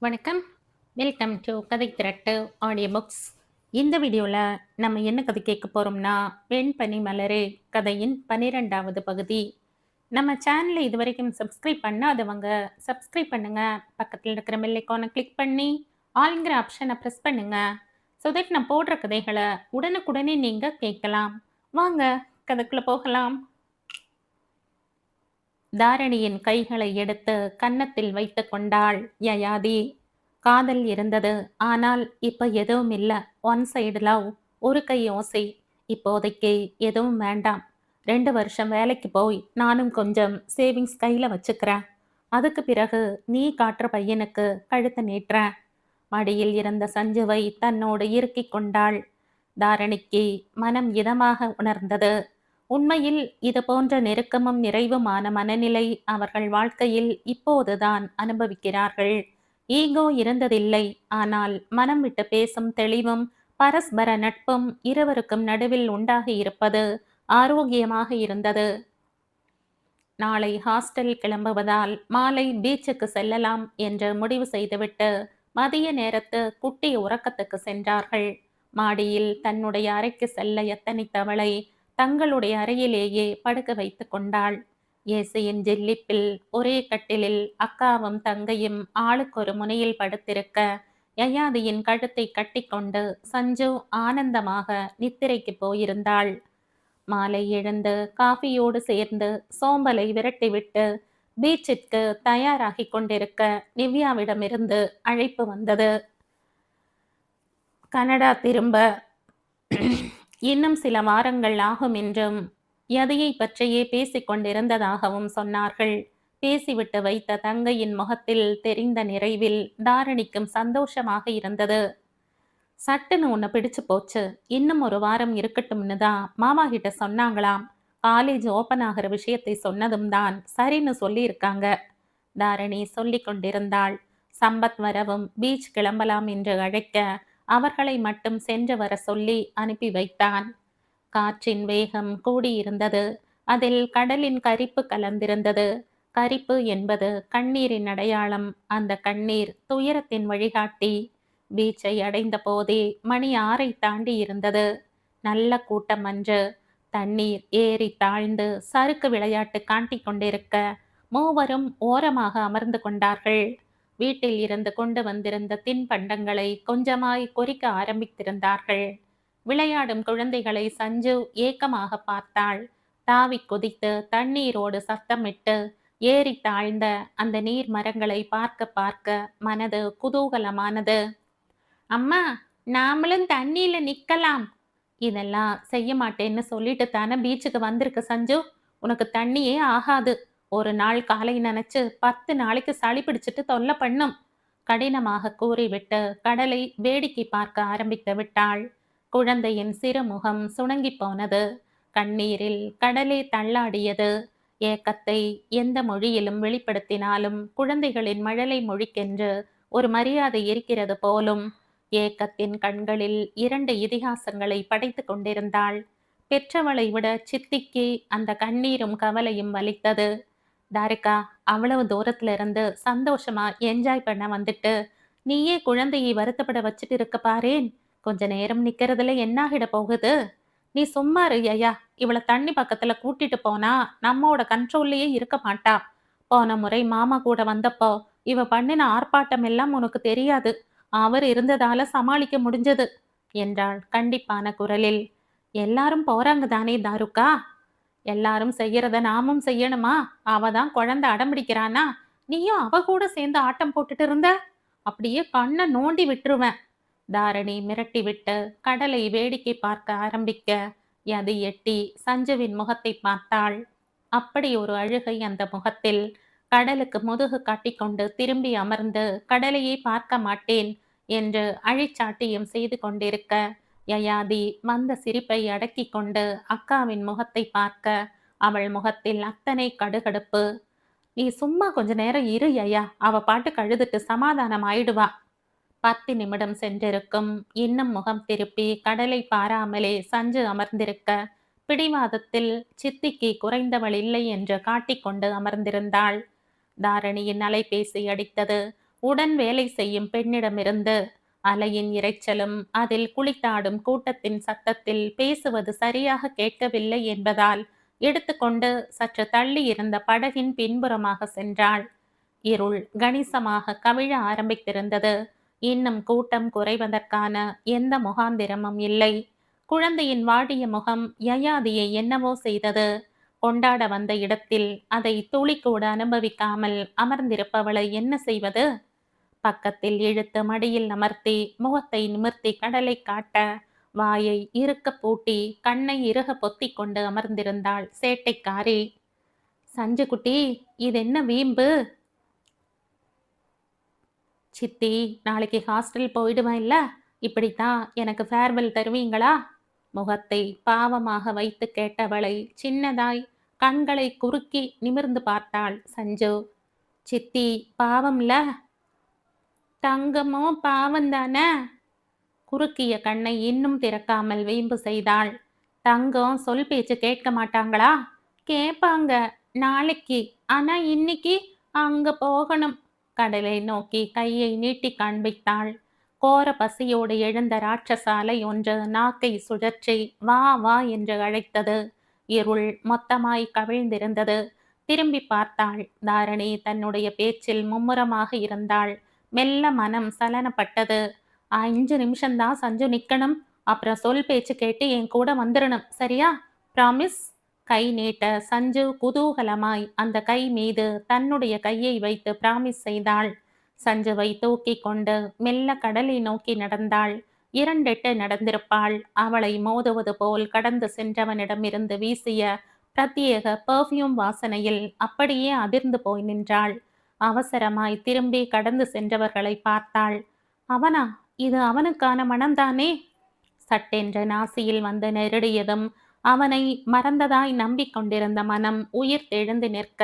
வணக்கம். Welcome to கதை திரட்டு audio books. இந்த வீடியோவில் நம்ம என்ன கதை கேட்க போகிறோம்னா, வெண்பனி மலரே கதையின் 12வது பகுதி. நம்ம சேனலை இது வரைக்கும் சப்ஸ்கிரைப் பண்ணாதவங்க சப்ஸ்கிரைப் பண்ணுங்க. பக்கத்தில் இருக்கிற பெல் ஐகானை கிளிக் பண்ணி ஆல்ங்கிற ஆப்ஷனை ப்ரெஸ் பண்ணுங்க. ஸோ தட் நான் போடுற கதைகளை உடனுக்குடனே நீங்கள் கேட்கலாம். வாங்க கதைக்குள்ளே போகலாம். தாரணியின் கைகளை எடுத்து கன்னத்தில் வைத்து கொண்டாள் யயாதி. காதல் இருந்தது, ஆனால் இப்ப எதுவும் இல்ல. ஒன் சைடு லவ், ஒரு கை ஓசை. இப்போதைக்கு எதுவும் வேண்டாம். 2 வருஷம் வேலைக்கு போய் நானும் கொஞ்சம் சேவிங்ஸ் கையில வச்சுக்கிறேன். அதுக்கு பிறகு நீ காட்டுற பையனுக்கு கழுத்து நீட்டுறேன். மடியில் இருந்த சஞ்சுவை தன்னோடு இறுக்கிக் கொண்டாள். தாரணிக்கு மனம் இதமாக உணர்ந்தது. உண்மையில் இது போன்ற நெருக்கமும் நிறைவுமான மனநிலை அவர்கள் வாழ்க்கையில் இப்போதுதான் அனுபவிக்கிறார்கள். ஈகோ இருந்ததில்லை, ஆனால் மனம் விட்டு பேசும் தெளிவும் பரஸ்பர நட்பும் இருவருக்கும் நடுவில் உண்டாகி இருப்பது ஆரோக்கியமாக இருந்தது. நாளை ஹாஸ்டல் கிளம்புவதால் மாலை பீச்சுக்கு செல்லலாம் என்று முடிவு செய்துவிட்டு மதிய நேரத்து குட்டி உறக்கத்துக்கு சென்றார்கள். மாடியில் தன்னுடைய அறைக்கு செல்ல எத்தனித்தவளை தங்களுடைய அறையிலேயே படுக்க வைத்து கொண்டாள். ஏசியின் ஜில்லிப்பில் ஒரே கட்டிலில் அக்காவும் தங்கையும் ஆளுக்கு ஒரு முனையில் படுத்திருக்க, யயாதியின் கழுத்தை கட்டிக்கொண்டு சஞ்சு ஆனந்தமாக நித்திரைக்கு போயிருந்தாள். மாலை எழுந்து காஃபியோடு சேர்ந்து சோம்பலை விரட்டிவிட்டு பீச்சிற்கு தயாராகி கொண்டிருக்க நிவ்யாவிடமிருந்து அழைப்பு வந்தது. கனடா திரும்ப இன்னும் சில வாரங்கள் ஆகும் என்றும் எதையை பற்றியே பேசிக் கொண்டிருந்ததாகவும் சொன்னார்கள். பேசிவிட்டு வைத்த தங்கையின் முகத்தில் தெரிந்த நிறைவில் தாரணிக்கும் சந்தோஷமாக இருந்தது. சட்டுன்னு உன்னை பிடிச்சு போச்சு. இன்னும் ஒரு வாரம் இருக்கட்டும்னு தான் மாமா கிட்ட சொன்னாங்களாம். காலேஜ் ஓப்பன் ஆகிற விஷயத்தை சொன்னதும் தான் சரின்னு சொல்லியிருக்காங்க. தாரணி சொல்லி கொண்டிருந்தாள். சம்பத் வரவும் பீச் கிளம்பலாம் என்று அழைக்க அவர்களை மட்டும் சென்று வர சொல்லி அனுப்பி வைத்தான். காற்றின் வேகம் கூடியிருந்தது. அதில் கடலின் கரிப்பு கலந்திருந்தது. கரிப்பு என்பது கண்ணீரின் அடையாளம். அந்த கண்ணீர் துயரத்தின் வழிகாட்டி. பீச்சை அடைந்த போதே மணி 6 தாண்டி இருந்தது. நல்ல கூட்டம் அன்று. தண்ணீர் ஏறி தாழ்ந்து சறுக்கு விளையாட்டு காட்டிக் கொண்டிருக்க மூவரும் ஓரமாக அமர்ந்து கொண்டார்கள். வீட்டில் இருந்து கொண்டு வந்திருந்த தின்பண்டங்களை கொஞ்சமாய் கொறிக்க ஆரம்பித்திருந்தார்கள். விளையாடும் குழந்தைகளை சஞ்சு ஏக்கமாக பார்த்தாள். தாவி குதித்து தண்ணீரோடு சத்தமிட்டு ஏறி தாழ்ந்த அந்த நீர் மரங்களை பார்க்க பார்க்க மனது குதூகலமானது. அம்மா, நாமளும் தண்ணியில நிக்கலாம். இதெல்லாம் செய்ய மாட்டேன்னு சொல்லிட்டு தானே பீச்சுக்கு வந்திருக்கு சஞ்சு. உனக்கு தண்ணியே ஆகாது. ஒரு நாள் காலை நினைச்சு 10 நாளைக்கு சளி பிடிச்சிட்டு தொல்லை பண்ணும். கடினமாக கூறிவிட்டு கடலை வேடிக்கை பார்க்க ஆரம்பித்து விட்டாள். குழந்தையின் சிறுமுகம் சுணங்கி போனது. கண்ணீரில் கடலே தள்ளாடியது. ஏக்கத்தை எந்த மொழியிலும் வெளிப்படுத்தினாலும் குழந்தைகளின் மழலை மொழிக்கென்று ஒரு மரியாதை இருக்கிறது போலும். ஏக்கத்தின் கண்களில் 2 இதிகாசங்களை படைத்து கொண்டிருந்தாள். பெற்றவளை விட சித்திக்கு அந்த கண்ணீரும் கவலையும் வலித்தது. தாரிகா, அவ்வளவு தூரத்துல இருந்து சந்தோஷமா என்ஜாய் பண்ண வந்துட்டு நீயே குழந்தையை வருத்தப்பட வச்சுட்டு இருக்க பாரேன். கொஞ்ச நேரம் நிக்கிறதுல என்னாகிட போகுது? நீ சும்மா இரு ஐயா. இவளை தண்ணி பக்கத்துல கூட்டிட்டு போனா நம்மோட கண்ட்ரோல்லையே இருக்க மாட்டா. போன முறை மாமா கூட வந்தப்போ இவ பண்ணின ஆர்ப்பாட்டம் எல்லாம் உனக்கு தெரியாது. அவர் இருந்ததால சமாளிக்க முடிஞ்சது என்றாள் கண்டிப்பான குரலில். எல்லாரும் போறாங்க தானே தாருக்கா? எல்லாரும் செய்யறத நாமும் செய்யணுமா? அவ தான் குழந்தை அடம்பிடிக்கிறானா? நீயும் அவ கூட சேர்ந்து ஆட்டம் போட்டுட்டு இருந்த? அப்படியே கண்ணை நோண்டி விட்டுருவேன். தாரணி மிரட்டி விட்டு கடலை வேடிக்கை பார்க்க ஆரம்பிக்க அது எட்டி சஞ்சுவின் முகத்தை பார்த்தாள். அப்படி ஒரு அழுகை அந்த முகத்தில். கடலுக்கு முதுகு காட்டிக்கொண்டு திரும்பி அமர்ந்து கடலையை பார்க்க மாட்டேன் என்று அழிச்சாட்டியம் செய்து கொண்டிருக்க யயாதி வந்த சிரிப்பை அடக்கி கொண்டு அக்காவின் முகத்தை பார்க்க அவள் முகத்தில் அத்தனை கடுகடுப்பு. நீ சும்மா கொஞ்ச நேரம் இரு யயா. அவ பாட்டு கழுதுட்டு சமாதானம் ஆயிடுவா. 10 நிமிடம் சென்றிருக்கும். இன்னும் முகம் திருப்பி கடலை பாராமலே சஞ்சு அமர்ந்திருக்க பிடிவாதத்தில் சித்திக்கு குறைந்தவள் இல்லை என்று காட்டிக்கொண்டு அமர்ந்திருந்தாள். தாரணியின் அலைபேசி அடித்தது. உடன் வேலை செய்யும் பெண்ணிடமிருந்து. அலையின் இரைச்சலும் அதில் குளித்தாடும் கூட்டத்தின் சத்தத்தில் பேசுவது சரியாக கேட்கவில்லை என்பதால் எடுத்துக்கொண்டு சற்று தள்ளி இருந்த படகின் பின்புறமாக சென்றாள். இருள் கணிசமாக கவிழ ஆரம்பித்திருந்தது. இன்னும் கூட்டம் குறைவதற்கான எந்த முகாந்திரமும் இல்லை. குழந்தையின் வாடிய முகம் யயாதியை என்னவோ செய்தது. கொண்டாட வந்த இடத்தில் அதை துளி கூட அனுபவிக்காமல் அமர்ந்திருப்பவளை என்ன செய்வது? பக்கத்தில் இழுத்து மடியில் அமர்த்தி முகத்தை நிமிர்த்தி கடலை காட்ட வாயை இறுக்க பூட்டி கண்ணை இறுக பொத்திக் கொண்டு அமர்ந்திருந்தாள் சேட்டைக்காரி. சஞ்சு குட்டி, இது என்ன வீம்பு? சித்தி, நாளைக்கு ஹாஸ்டல் போயிடுவேன் இல்ல, இப்படித்தான் எனக்கு ஃபேர்வெல் தருவீங்களா? முகத்தை பாவமாக வைத்து கேட்டவளை சின்னதாய் கண்களை குறுக்கி நிமிர்ந்து பார்த்தாள் சஞ்சு. சித்தி, பாவம்ல? தங்கமோ பாவந்தானே? குறுக்கிய கண்ணை இன்னும் திறக்காமல் வீம்பு செய்தாள். தங்கம் சொல் பேச்சு கேட்க மாட்டாங்களா? கேட்பாங்க நாளைக்கு, ஆனா இன்னைக்கு அங்க போகணும். கடலை நோக்கி கையை நீட்டி காண்பித்தாள். கோர பசியோடு எழுந்த ராட்சசாலை ஒன்று நாக்கை சுழற்றி வா வா என்று அழைத்தது. இருள் மொத்தமாய் கவிழ்ந்திருந்தது. திரும்பி பார்த்தாள். தாரணி தன்னுடைய பேச்சில் மும்முரமாக இருந்தாள். மெல்ல மனம் சலனப்பட்டது. 5 நிமிஷம்தான் சஞ்சு நிக்கணும். அப்புறம் சொல் பேச்சு கேட்டு என் கூட வந்துடணும், சரியா? ப்ராமிஸ்? கை நீட்ட சஞ்சு குதூகலமாய் அந்த கை மீது தன்னுடைய கையை வைத்து பிராமிஸ் செய்தாள். சஞ்சுவை தூக்கி கொண்டு மெல்ல கடலை நோக்கி நடந்தாள். 2 எட்டு நடந்திருப்பாள். அவளை மோதுவது போல் கடந்து சென்றவனிடமிருந்து வீசிய பிரத்யேக பெர்ஃப்யூம் வாசனையில் அப்படியே அதிர்ந்து போய் நின்றாள். அவசரமாய் திரும்பி கடந்து சென்றவர்களை பார்த்தாள். அவனா? இது அவனுக்கான மனம்தானே? சட்டென்று நாசியில் வந்து நெருடியதும் அவனை மறந்ததாய் நம்பிக்கொண்டிருந்த மனம் உயிர் தெழுந்து நிற்க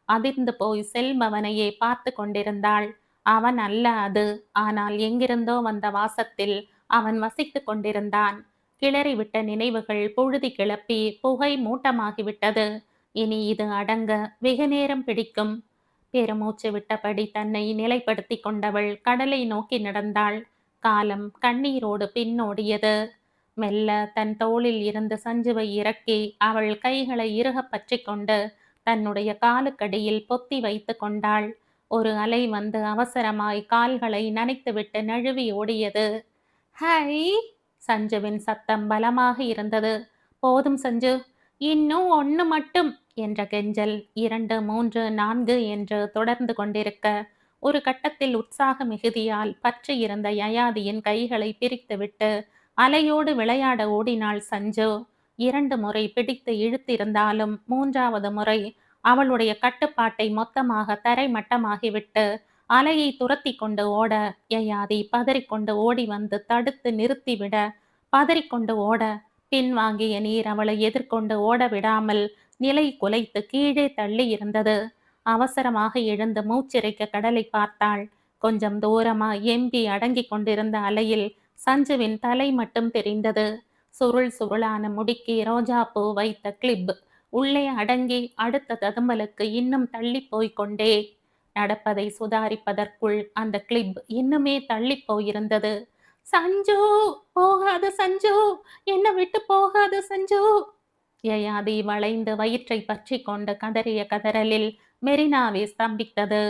அதிர்ந்து போய் செல்பவனையே பார்த்து கொண்டிருந்தாள். அவன் அல்ல அது. ஆனால் எங்கிருந்தோ வந்த வாசத்தில் அவன் வசித்து கொண்டிருந்தான். கிளறிவிட்ட நினைவுகள் புழுதி கிளப்பி புகை மூட்டமாகிவிட்டது. இனி இது அடங்க வெகு நேரம் பிடிக்கும். பெருமூச்சு விட்டபடி தன்னை நிலைப்படுத்தி கொண்டவள் கடலை நோக்கி நடந்தாள். காலம் கண்ணீரோடு பின்னோடியது. மெல்ல தன் தோளில் இருந்து சஞ்சுவை இறக்கி அவள் கைகளை இறுக பற்றி கொண்டு தன்னுடைய காலுக்கடியில் பொத்தி வைத்து கொண்டாள். ஒரு அலை வந்து அவசரமாய் கால்களை நனைத்துவிட்டு நழுவி ஓடியது. ஹை! சஞ்சுவின் சத்தம் பலமாக இருந்தது. போதும் சஞ்சு, இன்னும் 1 மட்டும் என்ற கெஞ்சல் 2, 3, 4 என்று தொடர்ந்து கொண்டிருக்க ஒரு கட்டத்தில் உற்சாக மிகுதியால் பற்றி இருந்த யயாதியின் கைகளை பிரித்துவிட்டு அலையோடு விளையாட ஓடினாள் சஞ்சு. 2 முறை பிடித்து இழுத்திருந்தாலும் 3வது முறை அவளுடைய கட்டுப்பாட்டை மொத்தமாக தரைமட்டமாகிவிட்டு அலையை துரத்தி கொண்டு ஓட யயாதி பதறிக்கொண்டு ஓடி வந்து தடுத்து நிறுத்திவிட, பதறிக்கொண்டு ஓட பின்வாங்கிய நீர் அவளை எதிர்கொண்டு ஓட விடாமல் நிலை குலைத்து கீழே தள்ளி இருந்தது. அவசரமாக எழுந்து மூச்சிறைக்க கடலை பார்த்தாள். கொஞ்சம் தூரமா எம்பி அடங்கி கொண்டிருந்த அலையில் சஞ்சுவின் தலை மட்டும் தெரிந்தது. சுருள் சுருளான முடிக்கு ரோஜா பூ வைத்த கிளிப் உள்ளே அடங்கி அடுத்த ததும்பலுக்கு இன்னும் தள்ளி போய்கொண்டே. நடப்பதை சுதாரிப்பதற்குள் அந்த கிளிப் இன்னுமே தள்ளி போயிருந்தது. சஞ்சு, போகாத சஞ்சு, என்னை விட்டு போகாத சஞ்சு. யயாதி வளைந்து வயிற்றை பற்றி கொண்டு கதறிய கதறலில் மெரினாவே ஸ்தம்பித்தது.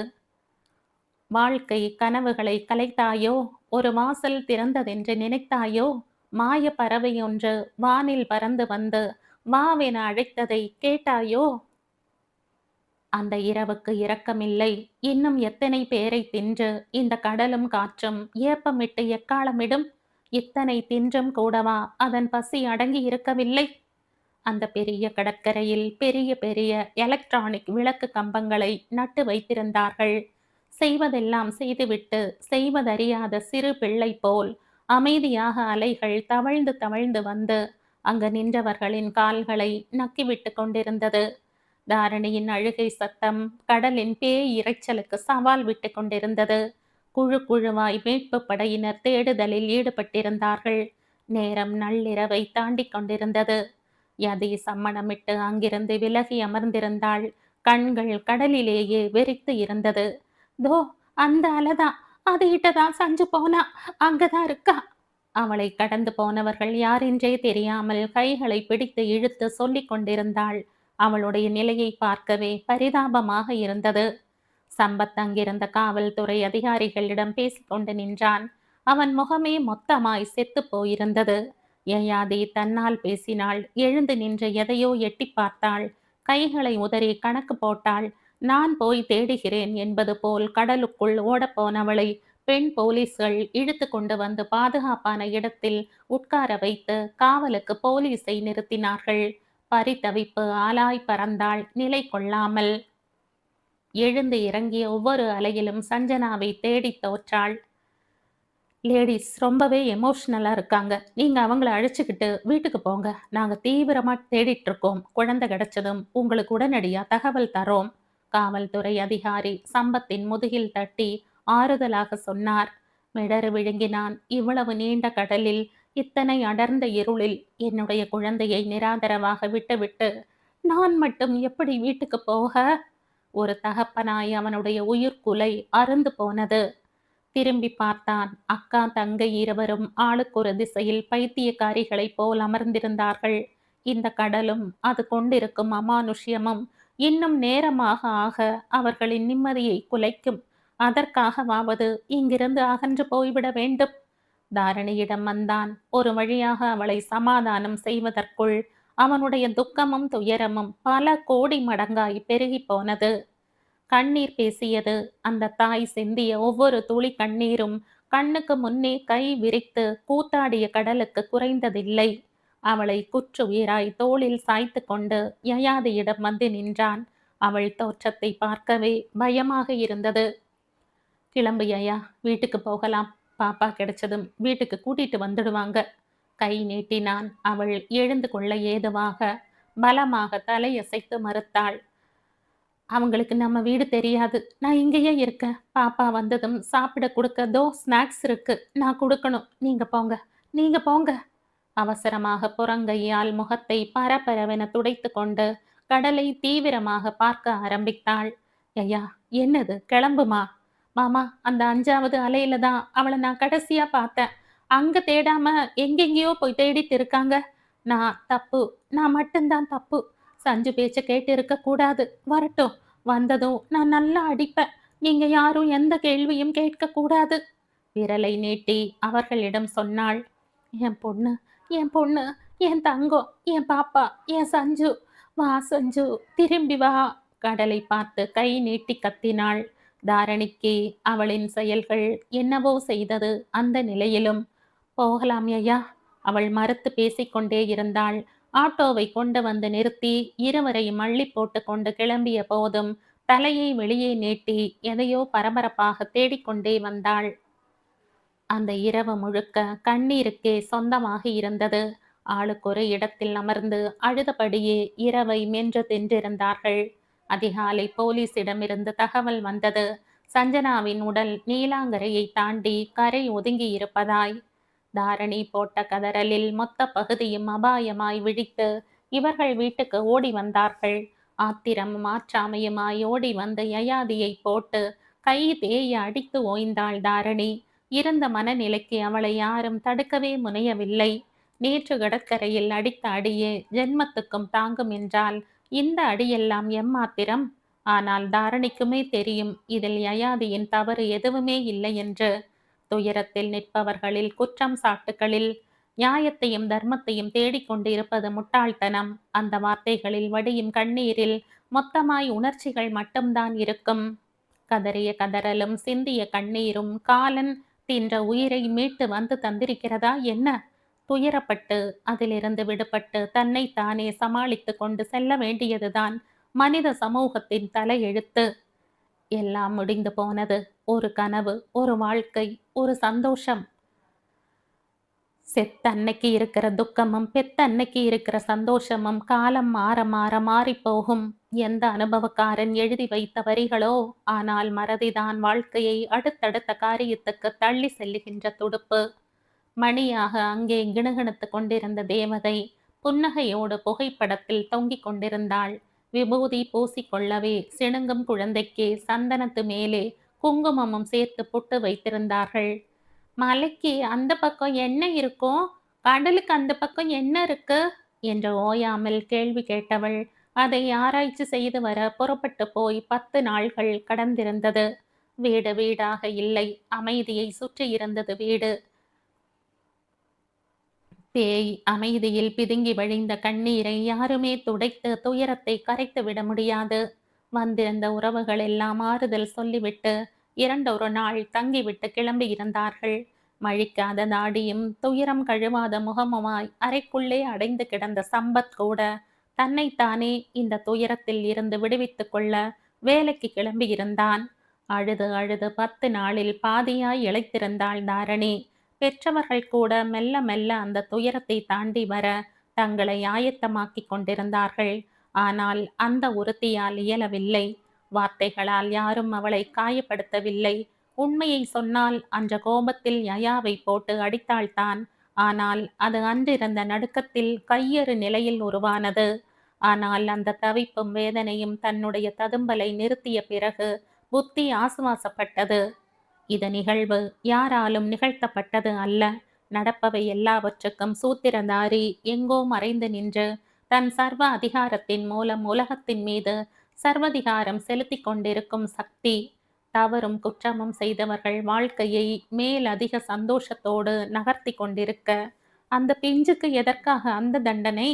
வாழ்க்கை கனவுகளை கலைத்தாயோ? ஒரு வாசல் திறந்ததென்று நினைத்தாயோ? மாய பறவை ஒன்று வானில் பறந்து வந்து வாவென அழைத்ததை கேட்டாயோ? அந்த இரவுக்கு இரக்கமில்லை. இன்னும் எத்தனை பேரை தின்று இந்த கடலும் காற்றும் ஏப்பமிட்டு எக்காலமிடும்? இத்தனை தின்றும் கூடவா அதன் பசி அடங்கி இருக்கவில்லை? அந்த பெரிய கடற்கரையில் பெரிய பெரிய எலக்ட்ரானிக் விளக்கு கம்பங்களை நட்டு வைத்திருந்தார்கள். செய்வதெல்லாம் செய்துவிட்டு செய்வதறியாத சிறு பிள்ளை போல் அமைதியாக அலைகள் தவழ்ந்து தவழ்ந்து வந்து அங்கு நின்றவர்களின் கால்களை நக்கிவிட்டு கொண்டிருந்தது. தாரணியின் அழுகை சத்தம் கடலின் பேய் இரைச்சலுக்கு சவால் விட்டு கொண்டிருந்தது. குழு குழுவாய் மீட்பு படையினர் தேடுதலில் ஈடுபட்டிருந்தார்கள். நேரம் நள்ளிரவை தாண்டி கொண்டிருந்தது. யதி சம்மணமிட்டு அங்கிருந்து விலகி அமர்ந்திருந்தாள். கண்கள் கடலிலேயே வெறித்து இருந்தது. தோ அந்த அலதான். அதுகிட்ட தான் சஞ்சு போனா. அங்கதான் இருக்கா. அவளை கடந்து போனவர்கள் யாரென்றே தெரியாமல் கைகளை பிடித்து இழுத்து சொல்லிக் கொண்டிருந்தாள். அவளுடைய நிலையை பார்க்கவே பரிதாபமாக இருந்தது. சம்பத் அங்கிருந்த காவல்துறை அதிகாரிகளிடம் பேசிக்கொண்டு நின்றான். அவன் முகமே மொத்தமாய் செத்துப் போயிருந்தது. யயாதி தன்னால் பேசினாள். எழுந்து நின்று எதையோ எட்டிப் பார்த்தாள். கைகளை உதறி கணக்கு போட்டாள். நான் போய் தேடுகிறேன் என்பது போல் கடலுக்குள் ஓடப்போனவளை பெண் போலீஸ்கள் இழுத்து கொண்டு வந்து பாதுகாப்பான இடத்தில் உட்கார வைத்து காவலுக்கு போலீஸை நிறுத்தினார்கள். பரிதவிப்பு ஆளாய் பறந்தாள் நிலை கொள்ளாமல். எழுந்து இறங்கிய ஒவ்வொரு அலையிலும் சஞ்சனாவை தேடித் தோற்றாள். லேடீஸ் ரொம்பவே எமோஷ்னலா இருக்காங்க. நீங்க அவங்கள அழைச்சுக்கிட்டு வீட்டுக்கு போங்க. நாங்க தீவிரமா தேடிட்டு இருக்கோம். குழந்தை கிடைச்சதும் உங்களுக்கு உடனடியா தகவல் தரோம். காவல்துறை அதிகாரி சம்பத்தின் முதுகில் தட்டி ஆறுதலாக சொன்னார். மிடறு விழுங்கினான். இவ்வளவு நீண்ட கடலில், இத்தனை அடர்ந்த இருளில் என்னுடைய குழந்தையை நிராதரவாக விட்டுவிட்டு நான் மட்டும் எப்படி வீட்டுக்கு போக? ஒரு தகப்பனாய் அவனுடைய உயிர்க்குலை அறுந்து போனது. திரும்பி பார்த்தான். அக்கா தங்கை இருவரும் ஆளுக்கொரு திசையில் பைத்தியக்காரிகளைப் போல் அமர்ந்திருந்தார்கள். இந்த கடலும் அது கொண்டிருக்கும் அமானுஷ்யமும் இன்னும் நேரமாக ஆக அவர்களின் நிம்மதியை குலைக்கும். அதற்காகவாவது இங்கிருந்து அகன்று போய்விட வேண்டும். தாரணியிடம் வந்தான். ஒரு வழியாக அவளை சமாதானம் செய்வதற்குள் அவனுடைய துக்கமும் துயரமும் பல கோடி மடங்காய் பெருகி போனது. கண்ணீர் பேசியது. அந்த தாய் சிந்திய ஒவ்வொரு துளி கண்ணீரும் கண்ணுக்கு முன்னே கை விரித்து கூத்தாடிய கடலுக்கு குறைந்ததில்லை. அவளை குற்றுயிராய் தோளில் சாய்த்து கொண்டு யயாதியிடம் வந்து நின்றான். அவள் தோற்றத்தை பார்க்கவே பயமாக இருந்தது. கிளம்பு யயா, வீட்டுக்கு போகலாம். பாப்பா கிடைச்சதும் வீட்டுக்கு கூட்டிட்டு வந்துடுவாங்க. கை நீட்டினான். அவள் எழுந்து கொள்ள ஏதுவாக பலமாக தலையசைத்து மறுத்தாள். அவங்களுக்கு நம்ம வீடு தெரியாது. நான் இங்கேயே இருக்கேன். பாப்பா வந்ததும் சாப்பிட கொடுக்க தோ ஸ்நாக்ஸ் இருக்கு. நான் கொடுக்கணும். நீங்க போங்க, நீங்க போங்க. அவசரமாக புறங்கையால் முகத்தை பரபரவென துடைத்து கொண்டு கடலை தீவிரமாக பார்க்க ஆரம்பித்தாள். ஐயா, என்னது? கிளம்புமா? மாமா, அந்த 5வது அலையில தான் அவளை நான் கடைசியா பார்த்தேன். அங்க தேடாம எங்கெங்கேயோ போய் தேடிட்டு இருக்காங்க. நான் மட்டும்தான் தப்பு. சஞ்சு பேச்ச கேட்டு இருக்க கூடாது. வரட்டும். வந்ததும் நான் நல்லா அடிப்பேன். நீங்க யாரும் எந்த கேள்வியும் கேட்க கூடாது. விரலை நீட்டி அவர்களிடம் சொன்னாள். என் பொண்ணு, என் பொண்ணு, என் தங்கம், என் பாப்பா, என் சஞ்சு. வா சஞ்சு, திரும்பி வா. கடலை பார்த்து கை நீட்டி கத்தினாள். தாரணிக்கு அவளின் செயல்கள் என்னவோ செய்தது. அந்த நிலையிலும் போகலாம் ஐயா. அவள் மறுத்து பேசிக்கொண்டே இருந்தாள். ஆட்டோவை கொண்டு வந்து நிறுத்தி இருவரையும் அள்ளி போட்டு கொண்டு கிளம்பிய போதும் தலையை வெளியே நீட்டி எதையோ பரபரப்பாக தேடிக்கொண்டே வந்தாள். அந்த இரவு முழுக்க கண்ணீருக்கே சொந்தமாக இருந்தது. ஆளுக்கொரு இடத்தில் அமர்ந்து அழுதபடியே இரவை மென்று தின்றிருந்தார்கள். அதிகாலை போலீசிடமிருந்து தகவல் வந்தது. சஞ்சனாவின் உடல் நீலாங்கரையை தாண்டி கரை ஒதுங்கி இருப்பதாய். தாரணி போட்ட கதறலில் மொத்த பகுதியும் அபாயமாய் விழித்து இவர்கள் வீட்டுக்கு ஓடி வந்தார்கள். ஆத்திரமும் ஆற்றாமையுமாய் ஓடி வந்து யயாதியை போட்டு கை தேய அடித்து ஓய்ந்தாள் தாரணி. இருந்த மனநிலைக்கு அவளை யாரும் தடுக்கவே முனையவில்லை. நேற்று கடற்கரையில் அடித்த அடியே ஜென்மத்துக்கும் தாங்கும் என்றால் இந்த அடியெல்லாம் எம்மாத்திரம்? ஆனால் தாரணிக்குமே தெரியும் இதில் யயாதியின் தவறு எதுவுமே இல்லை என்று. துயரத்தில் நிற்பவர்களில் குற்றம் சாட்டுகளில் நியாயத்தையும் தர்மத்தையும் தேடிக்கொண்டு இருப்பது முட்டாள்தனம். அந்த வார்த்தைகளில் வடியும் கண்ணீரில் மொத்தமாய் உணர்ச்சிகள் மட்டும்தான் இருக்கும். கதறிய கதறலும் சிந்திய கண்ணீரும் காலன் தின்ற உயிரை மீட்டு வந்து தந்திருக்கிறதா என்ன? துயரப்பட்டு அதிலிருந்து விடுபட்டு தன்னை தானே சமாளித்து கொண்டு செல்ல வேண்டியதுதான் மனித சமூகத்தின் தலையெழுத்து. எல்லாம் முடிந்து போனது. ஒரு கனவு, ஒரு வாழ்க்கை, ஒரு சந்தோஷம். செத்த அன்னைக்கு இருக்கிற துக்கமும் பெத்த அன்னைக்கு இருக்கிற சந்தோஷமும் காலம் மாற மாற மாறி போகும். எந்த அனுபவக்காரன் எழுதி வைத்த வரிகளோ? ஆனால் மறதிதான் வாழ்க்கையை அடுத்தடுத்த காரியத்துக்கு தள்ளி செல்லுகின்ற துடுப்பு. மணியாக அங்கே கிணுகிணுத்து கொண்டிருந்த தேவதை புன்னகையோடு புகைப்படத்தில் தொங்கிக் கொண்டிருந்தாள். விபூதி பூசிக்கொள்ளவே சிணுங்கும் குழந்தைக்கு சந்தனத்து மேலே குங்குமமும் சேர்த்து புட்டு வைத்திருந்தார்கள். மலைக்கு அந்த பக்கம் என்ன இருக்கும்? கடலுக்கு அந்த பக்கம் என்ன இருக்கு? என்று ஓயாமல் கேள்வி கேட்டவள் அதை ஆராய்ச்சி செய்து வர புறப்பட்டு போய் 10 நாள்கள் கடந்திருந்தது. வீடு வீடாக இல்லை, அமைதியை சுற்றி இருந்தது வீடு. பேய் அமைதியில் பிதுங்கி வழிந்த கண்ணீரை யாருமே துடைத்து துயரத்தை கரைத்து விட முடியாது. வந்திருந்த உறவுகள் எல்லாம் ஆறுதல் சொல்லிவிட்டு 2 நாள் தங்கிவிட்டு கிளம்பி இருந்தார்கள். மழிக்காத தாடியும் துயரம் கழுவாத முகமுமாய் அறைக்குள்ளே அடைந்து கிடந்த சம்பத் கூட தன்னைத்தானே இந்த துயரத்தில் இருந்து விடுவித்துக் கொள்ள வேலைக்கு கிளம்பி இருந்தான். அழுது அழுது 10 நாளில் பாதியாய் இளைத்திருந்தாள் தாரணி. பெற்றவர்கள் கூட மெல்ல மெல்ல அந்த துயரத்தை தாண்டி வர தங்களை ஆயத்தமாக்கிக் கொண்டிருந்தார்கள். ஆனால் அந்த ஒருத்தியால் இயலவில்லை. வார்த்தைகளால் யாரும் அவளை காயப்படுத்தவில்லை. உண்மையை சொன்னால் அன்ற கோபத்தில் யயாவை போட்டு அடித்தாள்தான். ஆனால் அது அன்றிருந்த நடுக்கத்தில் கையறு நிலையில் உருவானது. ஆனால் அந்த தவிப்பும் வேதனையும் தன்னுடைய ததும்பலை நிறுத்திய பிறகு புத்தி ஆசுவாசப்பட்டது. இது நிகழ்வு யாராலும் நிகழ்த்தப்பட்டது அல்ல. நடப்பவை எல்லாவற்றுக்கும் சூத்திரதாரி எங்கோ மறைந்து நின்று தன் சர்வ அதிகாரத்தின் மூலம் உலகத்தின் மீது சர்வதிகாரம் செலுத்தி கொண்டிருக்கும் சக்தி. தவறும் குற்றமும் செய்தவர்கள் வாழ்க்கையை மேல் அதிக சந்தோஷத்தோடு நகர்த்தி கொண்டிருக்க அந்த பிஞ்சுக்கு எதற்காக அந்த தண்டனை?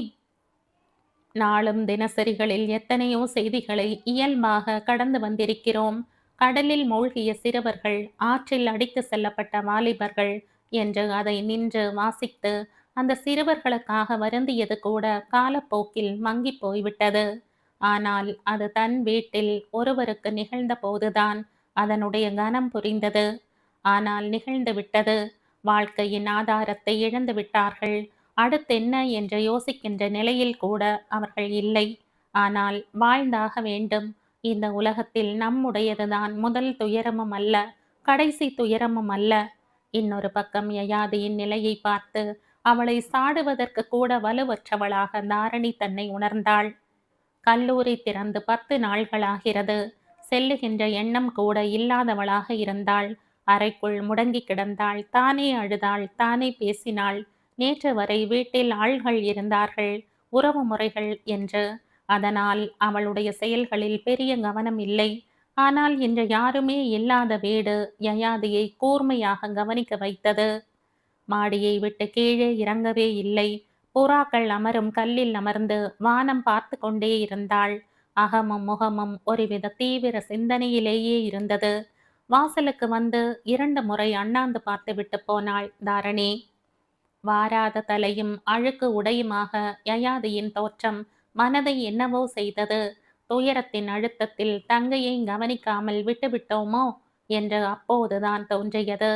நாளும் தினசரிகளில் எத்தனையோ செய்திகளை இயல்பாக கடந்து வந்திருக்கிறோம். கடலில் மூழ்கிய சிறுவர்கள், ஆற்றில் அடித்து செல்லப்பட்ட வாலிபர்கள் என்று அதை நின்று வாசித்து அந்த சிறுவர்களுக்காக வருந்தியது கூட காலப்போக்கில் மங்கி போய்விட்டது. ஆனால் அது தன் வீட்டில் ஒருவருக்கு நிகழ்ந்த போதுதான் அதனுடைய கனம் புரிந்தது. ஆனால் நிகழ்ந்து விட்டது. வாழ்க்கையின் ஆதாரத்தை இழந்து விட்டார்கள். அடுத்தென்ன என்று யோசிக்கின்ற நிலையில் கூட அவர்கள் இல்லை. ஆனால் வாழ்ந்தாக வேண்டும். இந்த உலகத்தில் நம்முடையதுதான் முதல் துயரமும் அல்ல, கடைசி துயரமும் அல்ல. இன்னொரு பக்கம் யயாதியின் நிலையை பார்த்து அவளை சாடுவதற்கு கூட வலுவற்றவளாக தாரணி தன்னை உணர்ந்தாள். கல்லூரி திறந்து 10 நாள்களாகிறது. செல்லுகின்ற எண்ணம் கூட இல்லாதவளாக இருந்தாள். அறைக்குள் முடங்கி கிடந்தாள். தானே அழுதாள், தானே பேசினாள். நேற்று வரை வீட்டில் ஆள்கள் இருந்தார்கள், உறவு முறைகள் என்று. அதனால் அவளுடைய செயல்களில் பெரிய கவனம் இல்லை. ஆனால் இன்று யாருமே இல்லாத வீடு யயாதியை கூர்மையாக கவனிக்க வைத்தது. மாடியை விட்டு கீழே இறங்கவே இல்லை. புறாக்கள் அமரும் கல்லில் அமர்ந்து வானம் பார்த்து கொண்டே இருந்தாள். அகமும் முகமும் ஒருவித தீவிர சிந்தனையிலேயே இருந்தது. வாசலுக்கு வந்து 2 முறை அண்ணாந்து பார்த்துவிட்டு போனாள் தாரணி. வாராத தலையும் அழுக்கு உடையுமாக யயாதியின் தோற்றம் மனதை என்னவோ செய்தது. துயரத்தின் அழுத்தத்தில் தங்கையை கவனிக்காமல் விட்டுவிட்டோமோ என்று அப்போதுதான் தோன்றியது.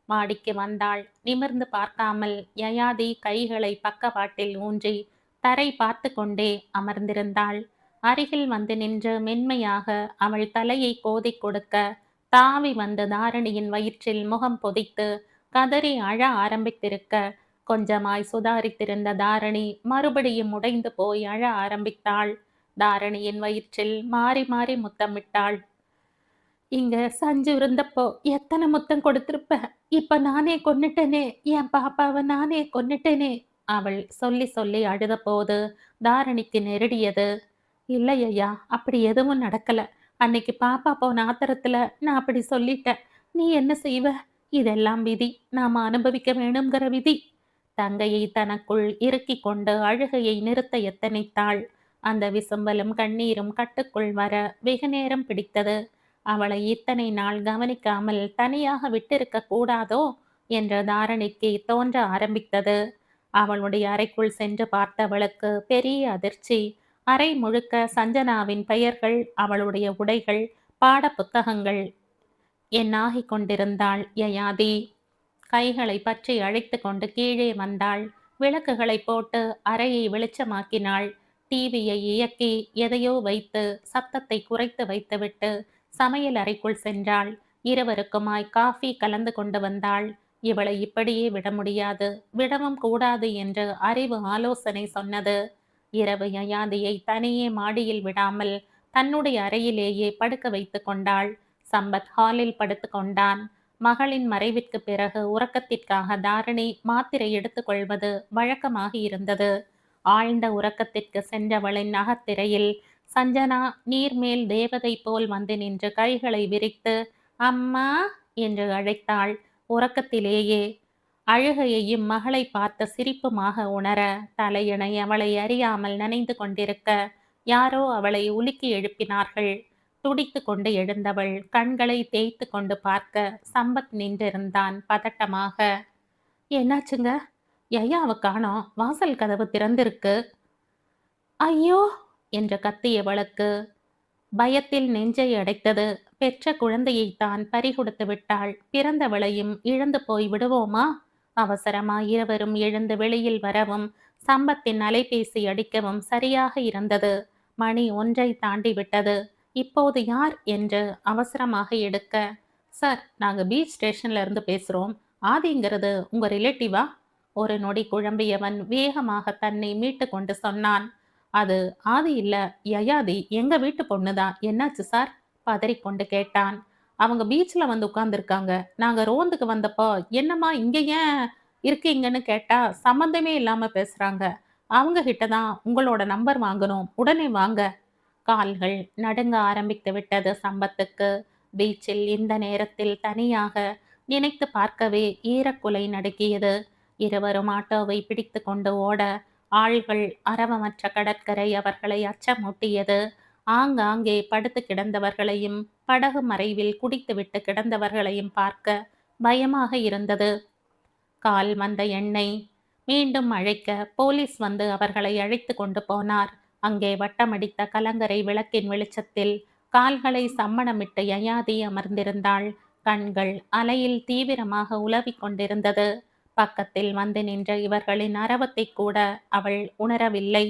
மாடிக்கு வந்தாள். நிமிர்ந்து பார்க்காமல் யயாதி கைகளை பக்கவாட்டில் ஊன்றி தரை பார்த்து கொண்டே அமர்ந்திருந்தாள். அருகில் வந்து நின்று மென்மையாக அவள் தலையை கோதிக் கொடுக்க தாவி வந்து தாரணியின் வயிற்றில் முகம் பொதித்து கதறி அழ ஆரம்பித்திருக்க கொஞ்சமாய் சுதாரித்திருந்த தாரணி மறுபடியும் உடைந்து போய் அழ ஆரம்பித்தாள். தாரணியின் வயிற்றில் மாறி மாறி முத்தமிட்டாள். இங்க சஞ்சு இருந்தப்போ எத்தனை முத்தம் கொடுத்திருப்ப. இப்ப நானே கொன்னுட்டேனே, என் பாப்பாவை நானே கொன்னுட்டேனே. அவள் சொல்லி சொல்லி அழுத போது தாரணிக்கு நெருடியது. இல்லை ஐயா, அப்படி எதுவும் நடக்கல. அன்னைக்கு பாப்பா போன ஆத்திரத்துல நான் அப்படி சொல்லிட்டேன். நீ என்ன செய்வ? இதெல்லாம் விதி, நாம அனுபவிக்க வேணுங்கிற விதி. தங்கையை தனக்குள் இறுக்கி கொண்டு அழுகையை நிறுத்த எத்தனித்தாள். அந்த விசும்பலும் கண்ணீரும் கட்டுக்குள் வர வெகு நேரம் பிடித்தது. அவளை இத்தனை நாள் கவனிக்காமல் தனியாக விட்டிருக்க கூடாதோ என்ற தாரணிக்கு தோன்ற ஆரம்பித்தது. அவளுடைய அறைக்குள் சென்று பார்த்தவளுக்கு பெரிய அதிர்ச்சி. அறை முழுக்க சஞ்சனாவின் பெயர்கள், அவளுடைய உடைகள், பாட புத்தகங்கள் என்னாகிக் கொண்டிருந்தாள் யயாதி. கைகளை பற்றி அழைத்து கொண்டு கீழே வந்தாள். விளக்குகளை போட்டு அறையை வெளிச்சமாக்கினாள். டிவியை இயக்கி எதையோ வைத்து சத்தத்தை குறைத்து வைத்துவிட்டு சமையல் அறைக்குள் சென்றாள். இருவருக்குமாய் காஃபி கலந்து கொண்டு வந்தாள். இவளை இப்படியே விட முடியாது, விடவும் கூடாது என்று அறிவு ஆலோசனை சொன்னது. இரவு யயாதியை தனியே மாடியில் விடாமல் தன்னுடைய அறையிலேயே படுக்க வைத்து கொண்டாள். சம்பத் ஹாலில் படுத்து கொண்டான். மகளின் மறைவிற்கு பிறகு உறக்கத்திற்காக தாரிணி மாத்திரை எடுத்துக்கொள்வது வழக்கமாக இருந்தது. ஆழ்ந்த உறக்கத்திற்கு சென்றவளின் அகத்திரையில் சஞ்சனா நீர்மேல் தேவதை போல் வந்து நின்று கைகளை விரித்து அம்மா என்று அழைத்தாள். உறக்கத்திலேயே அழுகையையும் மகளை பார்த்த சிரிப்புமாக உணர தலையணை அவளை அறியாமல் நனைந்து கொண்டிருக்க யாரோ அவளை உலுக்கி எழுப்பினார்கள். துடித்து கொண்டு எழுந்தவள் கண்களை தேய்த்து கொண்டு பார்க்க சம்பத் நின்றிருந்தான் பதட்டமாக. என்னாச்சுங்க? யையாவை காணோம், வாசல் கதவு திறந்திருக்கு. ஐயோ என்று கத்தியவளுக்கு பயத்தில் நெஞ்சை அடைத்தது. பெற்ற குழந்தையைத்தான் பறிகொடுத்து விட்டாள். பிறந்தவளையும் இழந்து போய் விடுவோமா? அவசரமாய் இருவரும் எழுந்து வெளியில் வரவும் சம்பத்தின் அலைபேசி அடிக்கவும் சரியாக இருந்தது. மணி 1ஐ தாண்டி விட்டது. இப்போது யார் என்று அவசரமாக எடுக்க, சார், நாங்க பீச் ஸ்டேஷன்ல இருந்து பேசுறோம். ஆதிங்கிறது உங்க ரிலேட்டிவா? ஒரு நொடி குழம்பியவன் வேகமாக தன்னை மீட்டு கொண்டு சொன்னான். அது ஆதி இல்ல, யயாதி, எங்க வீட்டு பொண்ணுதான். என்னாச்சு சார்? பதறிக்கொண்டு கேட்டான். அவங்க பீச்சில் வந்து உட்கார்ந்துருக்காங்க. நாங்க ரோந்துக்கு வந்தப்போ என்னம்மா இங்க ஏன் இருக்கீங்கன்னு கேட்டா சம்மந்தமே இல்லாம பேசுறாங்க. அவங்க கிட்ட தான் உங்களோட நம்பர் வாங்கணும், உடனே வாங்க. கால்கள் நடுங்க ஆரம்பித்து விட்டது சம்பத்துக்கு. பீச்சில் இந்த நேரத்தில் தனியாக நினைத்து பார்க்கவே ஈரக்குலை நடுக்கியது. இருவரும் ஆட்டோவை பிடித்து கொண்டு ஓட ஆள்கள் அரவமற்ற கடற்கரை அவர்களை அச்சமூட்டியது. ஆங்காங்கே படுத்து கிடந்தவர்களையும் படகு மறைவில் குடித்துவிட்டு கிடந்தவர்களையும் பார்க்க பயமாக இருந்தது. கால் வந்த எண்ணெய் மீண்டும் அழைக்க போலீஸ் வந்து அவர்களை அழைத்து கொண்டு போனார். அங்கே வட்டமடித்த கலங்கரை விளக்கின் வெளிச்சத்தில் கால்களை சம்மணமிட்டு யயாதி அமர்ந்திருந்தாள். கண்கள் அலையில் தீவிரமாக உலவிக் கொண்டிருந்தது. பக்கத்தில் வந்து நின்ற இவர்களின் அரவத்தை கூட அவள் உணரவில்லை.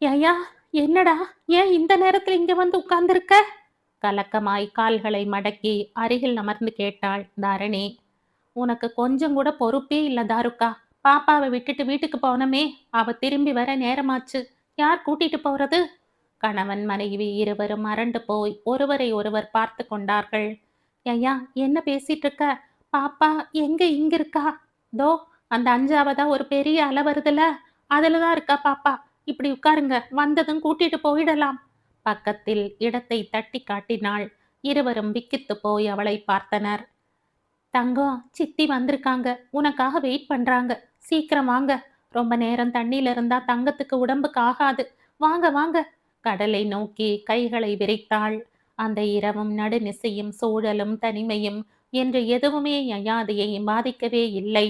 யயா, என்னடா, ஏன் இந்த நேரத்தில் இங்க வந்து உட்கார்ந்திருக்க? கலக்கமாய் கால்களை மடக்கி அருகில் அமர்ந்து கேட்டாள் தாரிணி. உனக்கு கொஞ்சம் கூட பொறுப்பே இல்ல தாருக்கா. பாப்பாவை விட்டுட்டு வீட்டுக்கு போனமே, அவ திரும்பி வர நேரமாச்சு. யார் கூட்டிட்டு போறது? கணவன் மனைவி இருவரும் அரண்டு போய் ஒருவரை ஒருவர் பார்த்து கொண்டார்கள். ஐயா, என்ன பேசிட்டு இருக்க? பாப்பா எங்க இங்க இருக்கா? தோ அந்த 5ஆவதா ஒரு பெரிய அலை வருதுல, அதுலதான் இருக்கா பாப்பா. இப்படி உட்காருங்க, வந்ததும் கூட்டிட்டு போயிடலாம். பக்கத்தில் இடத்தை தட்டி காட்டினாள். இருவரும் விக்கித்து போய் அவளை பார்த்தனர். தங்கம், சித்தி வந்திருக்காங்க, உனக்காக வெயிட் பண்றாங்க. சீக்கிரம் வாங்க. ரொம்ப நேரம் தண்ணியில இருந்தா தங்கத்துக்கு உடம்புக்கு ஆகாது. வாங்க வாங்க. கடலை நோக்கி கைகளை விரித்தாள். அந்த இரவும் நடுநிசையும் சூழலும் தனிமையும் என்று எதுவுமே யயாதியை பாதிக்கவே இல்லை.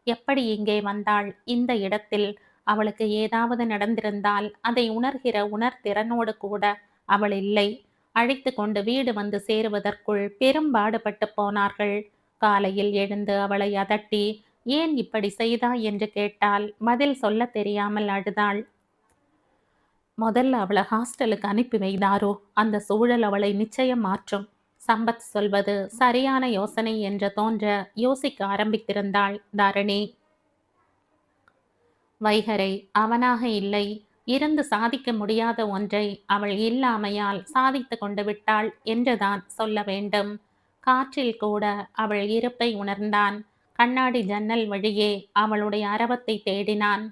எப்படி இங்கே வந்தாள்? இந்த இடத்தில் அவளுக்கு ஏதாவது நடந்திருந்தால் அதை உணர்கிற உணர்திறனோடு கூட அவள் இல்லை. அழைத்து கொண்டு வீடு வந்து சேருவதற்குள் பெரும்பாடுபட்டு போனார்கள். காலையில் எழுந்து அவளை அதட்டி ஏன் இப்படி செய்தாய் என்று கேட்டால் பதில் சொல்ல தெரியாமல் அழுதாள். முதல்ல அவளை ஹாஸ்டலுக்கு அனுப்பி வைதாரோ, அந்த சூழல் அவளை நிச்சயம் மாற்றும். சம்பத் சொல்வது சரியான யோசனை என்று தோன்ற யோசிக்க ஆரம்பித்திருந்தாள் தாரிணி. வைகரை அவனாக இல்லை, இருந்து சாதிக்க முடியாத ஒன்றை அவள் இல்லாமையால் சாதித்து கொண்டு விட்டாள் என்றுதான் சொல்ல வேண்டும். காற்றில் கூட அவள் இருப்பை உணர்ந்தான். கண்ணாடி ஜன்னல் வழியே அவளுடைய அரவத்தை தேடினான்.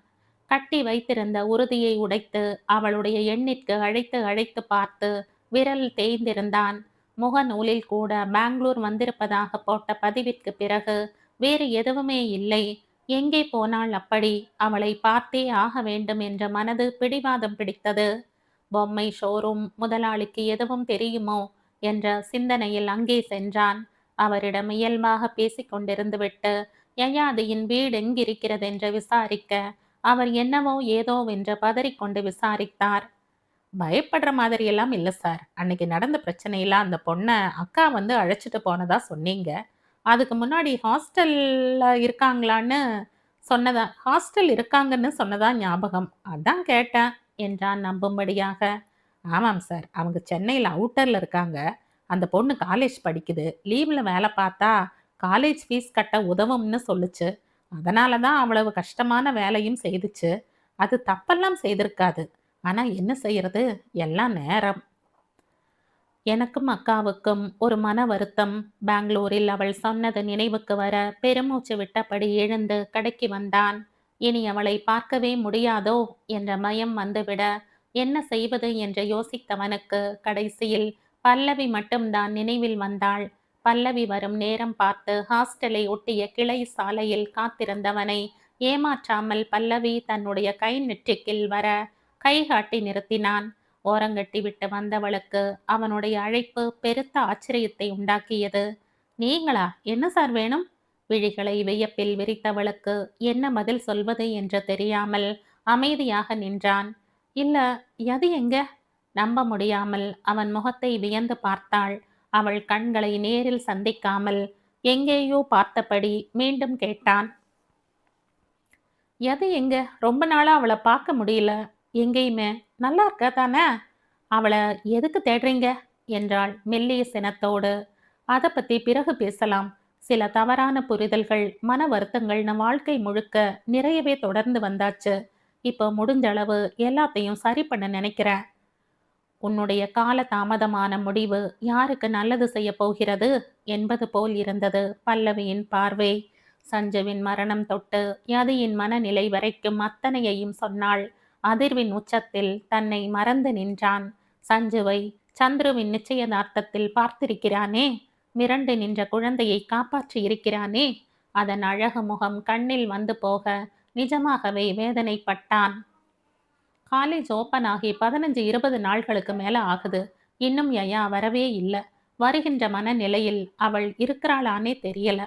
கட்டி வைத்திருந்த உறுதியை உடைத்து அவளுடைய எண்ணிற்கு அழைத்து அழைத்து பார்த்து விரல் தேய்ந்திருந்தான். முகநூலில் கூட பெங்களூர் வந்திருப்பதாக போட்ட பதிவிற்கு பிறகு வேறு எதுவுமே இல்லை. எங்கே போனாள் அப்படி? அவளை பார்த்தே ஆக வேண்டும் என்ற மனது பிடிவாதம் பிடித்தது. பொம்மை ஷோரூம் முதலாளிக்கு எதுவும் தெரியுமோ என்ற சிந்தனையில் அங்கே சென்றான். அவரிடம் இயல்பாக பேசிக்கொண்டிருந்து விட்டு யயாதியின் வீடு எங்கிருக்கிறது என்று விசாரிக்க அவர் என்னவோ ஏதோவென்று பதறிக்கொண்டு விசாரித்தார். பயப்படுற மாதிரியெல்லாம் இல்லை சார். அன்னைக்கு நடந்த பிரச்சனையெல்லாம் அந்த பொண்ணை அக்கா வந்து அழைச்சிட்டு போனதா சொன்னீங்க. அதுக்கு முன்னாடி ஹாஸ்டல்ல இருக்காங்களான்னு ஹாஸ்டல் இருக்காங்கன்னு சொன்னதா ஞாபகம். அதான் கேட்டேன் என்றான் நம்பும்படியாக. ஆமாம் சார், அவங்க சென்னையில் அவுட்டரில் இருக்காங்க. அந்த பொண்ணு காலேஜ் படிக்குது. லீவில் வேலை பார்த்தா காலேஜ் ஃபீஸ் கட்ட உதவும்னு சொல்லுச்சு. அதனால தான் அவ்வளவு கஷ்டமான வேலையும் செய்துச்சு. அது தப்பெல்லாம் செய்திருக்காது. ஆனால் என்ன செய்யறது, எல்லாம் நேரம். எனக்கும் அக்காவுக்கும் ஒரு மன வருத்தம். பெங்களூரில் அவள் சொன்னது நினைவுக்கு வர பெருமூச்சு விட்டபடி எழுந்து கடைக்கு வந்தான். இனி அவளை பார்க்கவே முடியாதோ என்ற பயம் வந்துவிட என்ன செய்வது என்று யோசித்தவனுக்கு கடைசியில் பல்லவி மட்டும்தான் நினைவில் வந்தாள். பல்லவி வரும் நேரம் பார்த்து ஹாஸ்டலை ஒட்டிய கிளை சாலையில் காத்திருந்தவனை ஏமாற்றாமல் பல்லவி தன்னுடைய கை நெற்றிக்கில் வர கை காட்டி நிறுத்தினான். ஓரங்கட்டி விட்டு வந்தவளுக்கு அவனுடைய அழைப்பு பெருத்த ஆச்சரியத்தை உண்டாக்கியது. நீங்களா? என்ன சார் வேணும்? விழிகளை வியப்பில் விரித்தவளுக்கு என்ன பதில் சொல்வது என்று தெரியாமல் அமைதியாக நின்றான். இல்ல, எது எங்க? நம்ப முடியாமல் அவன் முகத்தை வியந்து பார்த்தாள். அவள் கண்களை நேரில் சந்திக்காமல் எங்கேயோ பார்த்தபடி மீண்டும் கேட்டான். எது எங்க? ரொம்ப நாளா அவளை பார்க்க முடியல. எங்கேயுமே. நல்லா இருக்கா தானே? அவளை எதுக்கு தேடுறீங்க என்றாள் மெல்லிய சினத்தோடு. அதை பத்தி பிறகு பேசலாம். சில தவறான புரிதல்கள் மன வருத்தங்கள்னு வாழ்க்கை முழுக்க நிறையவே தொடர்ந்து வந்தாச்சு. இப்போ முடிஞ்ச அளவு எல்லாத்தையும் சரி பண்ண நினைக்கிறேன். உன்னுடைய கால தாமதமான முடிவு யாருக்கு நல்லது செய்ய போகிறது என்பது போல் இருந்தது பல்லவியின் பார்வை. சஞ்சுவின் மரணம் தொட்டு யதியின் மனநிலை வரைக்கும் அத்தனையையும் சொன்னாள். அதிர்வின் உச்சத்தில் தன்னை மறந்து நின்றான். சஞ்சுவை சந்துருவின் நிச்சயதார்த்தத்தில் பார்த்திருக்கிறானே, மிரண்டு நின்ற குழந்தையை காப்பாற்றி இருக்கிறானே, அதன் அழகு முகம் கண்ணில் வந்து போக நிஜமாகவே வேதனைப்பட்டான். காலேஜ் ஓப்பன் ஆகி 15-20 நாள்களுக்கு மேல ஆகுது. இன்னும் யயா வரவே இல்லை. வருகின்ற மனநிலையில் அவள் இருக்கிறாளானே தெரியல.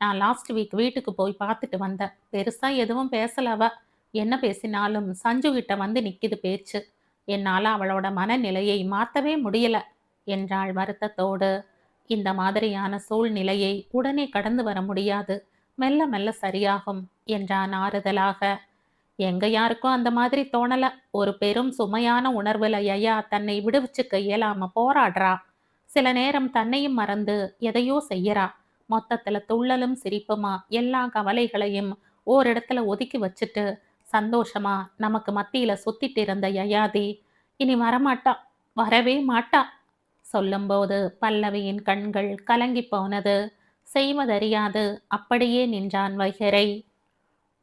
நான் லாஸ்ட் வீக் வீட்டுக்கு போய் பார்த்துட்டு வந்தேன். பெருசா எதுவும் பேசல அவ. என்ன பேசினாலும் சஞ்சு கிட்ட வந்து நிக்குது பேச்சு. என்னால அவளோட மனநிலையை மாத்தவே முடியல என்றாள் வருத்தத்தோடு. இந்த மாதிரியான சூழ்நிலையை உடனே கடந்து வர முடியாது. மெல்ல மெல்ல சரியாகும் என்றான் ஆறுதலாக. எங்க யாருக்கும் அந்த மாதிரி தோணல. ஒரு பெரும் சுமையான உணர்வுல யயா தன்னை விடுவிச்சுக்க இயலாம போராடுறா. சில நேரம் தன்னையும் மறந்து எதையோ செய்யறா. மொத்தத்துல துள்ளலும் சிரிப்புமா எல்லா கவலைகளையும் ஓரிடத்துல ஒதுக்கி வச்சுட்டு சந்தோஷமா நமக்கு மத்தியில சுத்திட்டு இருந்த யயாதி இனி வரமாட்டா, வரவே மாட்டா. சொல்லும்போது பல்லவியின் கண்கள் கலங்கி போனது. செய்வதறியாது அப்படியே நின்றான் வைகரை.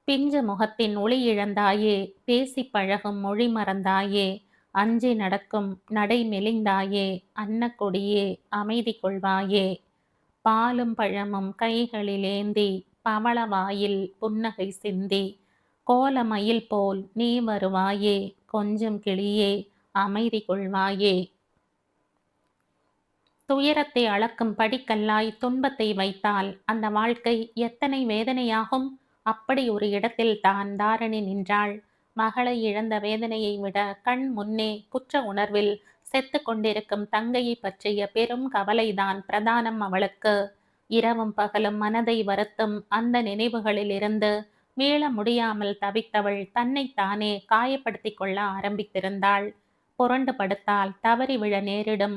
பிஞ்சு முகத்தின் ஒளி இழந்தாயே, பேசி பழகும் மொழி மறந்தாயே, அஞ்சி நடக்கும் நடை மெலிந்தாயே, அன்னக்கொடியே அமைதி கொள்வாயே, பாலும் பழமும் கைகளிலேந்தி பவள வாயில் புன்னகை சிந்தி, கோலமயில் போல் நீ வருவாயே, கொஞ்சம் கிளியே அமைதி கொள்வாயே. துயரத்தை அளக்கும் படிக்கல்லாய் துன்பத்தை வைத்தால் அந்த வாழ்க்கை எத்தனை வேதனையாகும். அப்படி ஒரு இடத்தில் தான் தாரணி நின்றாள். மகளை இழந்த வேதனையை விட கண் முன்னே குற்ற உணர்வில் செத்து கொண்டிருக்கும் தங்கையை பற்றிய பெரும் கவலைதான் பிரதானம் அவளுக்கு. இரவும் பகலும் மனதை வருத்தும் அந்த நினைவுகளில் இருந்து மீள முடியாமல் தவித்தவள் தன்னைத்தானே காயப்படுத்தி கொள்ள ஆரம்பித்திருந்தாள். புரண்டு படுத்தால் தவறி விழ நேரிடும்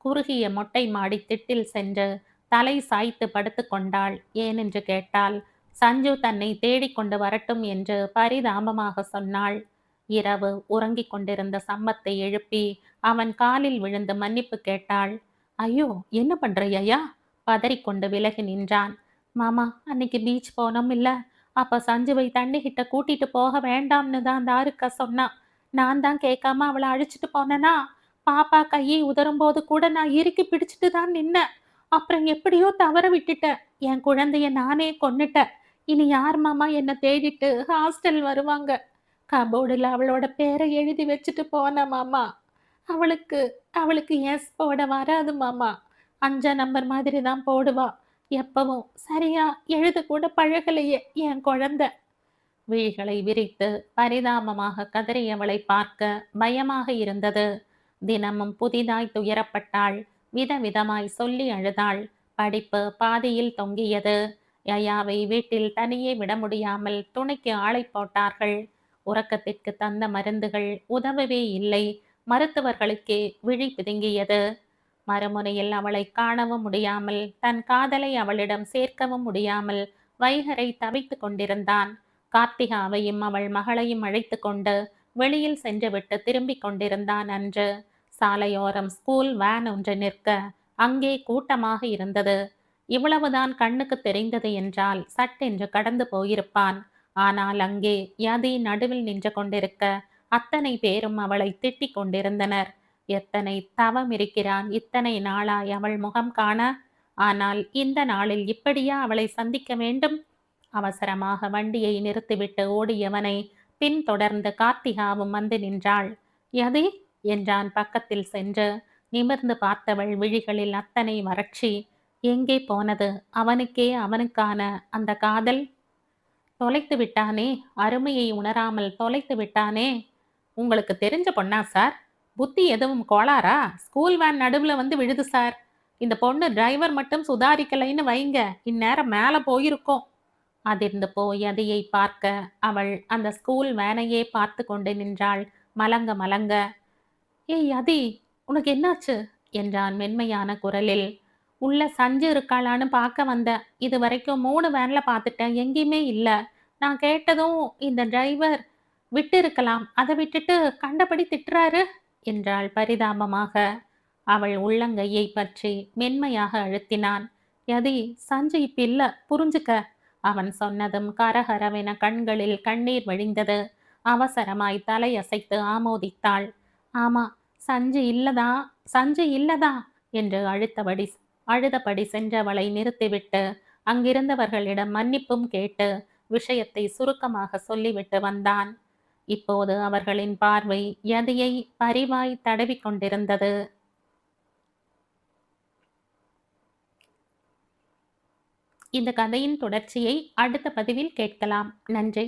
குறுகிய மொட்டை மாடி திட்டில் சென்று தலை சாய்த்து படுத்து கொண்டாள். ஏனென்று கேட்டால் சஞ்சு தன்னை தேடிக்கொண்டு வரட்டும் என்று பரிதாபமாக சொன்னாள். இரவு உறங்கிக் கொண்டிருந்த சம்பத்தை எழுப்பி அவன் காலில் விழுந்து மன்னிப்பு கேட்டாள். ஐயோ, என்ன பண்ற ஐயா? பதறிக்கொண்டு விலகி நின்றான். மாமா, அன்னைக்கு பீச் போனோம் இல்ல, அப்ப சஞ்சுவை தண்ணி கிட்ட கூட்டிட்டு போக வேண்டாம்னு தான் தாருக்கா சொன்னா. நான் தான் கேட்காம அவளை அழிச்சிட்டு போனேனா? பாப்பா கையை உதறும்போது கூட நான் இறுக்கி பிடிச்சிட்டு தான் நின்னேன். அப்புறம் எப்படியோ தவற விட்டுட்டேன். என் குழந்தைய நானே கொன்னுட்டேன். இனி யார் மாமா என்னை தேடிட்டு ஹாஸ்டல் வருவாங்க? கபோர்டில் அவளோட பேரை எழுதி வச்சுட்டு போன மாமா. அவளுக்கு அவளுக்கு எஸ் போட வராது மாமா. 5 நம்பர் மாதிரி தான் போடுவா. எப்பவும் சரியா எழுத கூட பழகலையே என் குழந்தை. விழிகளை விரித்து பரிதாபமாக கதறியவளை பார்க்க பயமாக இருந்தது. தினமும் புதிதாய் துயரப்பட்டாள். விதவிதமாய் சொல்லி அழுதாள். படிப்பு பாதியில் தொங்கியது. யயாவை வீட்டில் தனியே விட முடியாமல் துணைக்கு ஆளை போட்டார்கள். உறக்கத்திற்கு தந்த மருந்துகள் உதவவே இல்லை. மருத்துவர்களுக்கே விழி பிதுங்கியது. மறுமுனையில் அவளை காணவும் முடியாமல் தன் காதலை அவளிடம் சேர்க்கவும் முடியாமல் வைகரை தவித்து கொண்டிருந்தான். கார்த்திகாவையும் அவள் மகளையும் அழைத்து கொண்டு வெளியில் சென்றுவிட்டு திரும்பிக் கொண்டிருந்தான் அன்று. சாலையோரம் ஸ்கூல் வேன் ஒன்று நிற்க அங்கே கூட்டமாக இருந்தது. இவ்வளவுதான் கண்ணுக்கு தெரிந்தது என்றால் சட்டென்று கடந்து போயிருப்பான். ஆனால் அங்கே யதி நடுவில் நின்று கொண்டிருக்க அத்தனை பேரும் அவளை திட்டிக் கொண்டிருந்தனர். எத்தனை தவம் இருக்கிறான் இத்தனை நாளாய் அவள் முகம் காண. ஆனால் இந்த நாளில் இப்படியா அவளை சந்திக்க வேண்டும்? அவசரமாக வண்டியை நிறுத்திவிட்டு ஓடியவனை பின்தொடர்ந்து கார்த்திகாவும் வந்து நின்றாள். யதி என்றான் பக்கத்தில் சென்று. நிமிர்ந்து பார்த்தவள் விழிகளில் அத்தனை வறட்சி. எங்கே போனது அவனுக்கே அவனுக்கான அந்த காதல்? தொலைத்து விட்டானே, அருமையை உணராமல் தொலைத்து விட்டானே. உங்களுக்கு தெரிஞ்ச பொண்ணா சார்? புத்தி எதுவும் கோளாரா? ஸ்கூல் வேன் நடுவுல வந்து விழுது சார். இந்த பொண்ணு டிரைவர் மட்டும் சுதாரிக்கலைன்னு வைங்க, இந்நேரம் மேல போயிருக்கோம். அதிர்ந்து போய் யதியை பார்க்க அவள் அந்த ஸ்கூல் வேனையே பார்த்து கொண்டு நின்றாள், மலங்க மலங்க. ஏய் யதி, உனக்கு என்னாச்சு என்றான் மென்மையான குரலில். உள்ள சஞ்சு இருக்காளான்னு பார்க்க வந்தேன். இது வரைக்கும் 3 வேன்ல பார்த்துட்டேன், எங்கேயுமே இல்ல. நான் கேட்டதும் இந்த டிரைவர் விட்டு இருக்கலாம், அதை விட்டுட்டு கண்டபடி திட்டுறாரு என்றாள் பரிதாபமாக. அவள் உள்ளங்கையை பற்றி மென்மையாக அழுத்தினான். யதி, சஞ்சு இப்ப இல்ல, புரிஞ்சுக்க. அவன் சொன்னதும் கரகரவென கண்களில் கண்ணீர் வழிந்தது. அவசரமாய் தலையசைத்து ஆமோதித்தாள். ஆமா, சஞ்சு இல்லதா, சஞ்சு இல்லதா என்று அழுதபடி சென்றவளை நிறுத்திவிட்டு அங்கிருந்தவர்களிடம் மன்னிப்பும் கேட்டு விஷயத்தை சுருக்கமாக சொல்லிவிட்டு வந்தான். இப்போது அவர்களின் பார்வை யதியை பரிவாய் தடவிக் கொண்டிருந்தது. இந்த கதையின் தொடர்ச்சியை அடுத்த பதிவில் கேட்கலாம். நன்றி.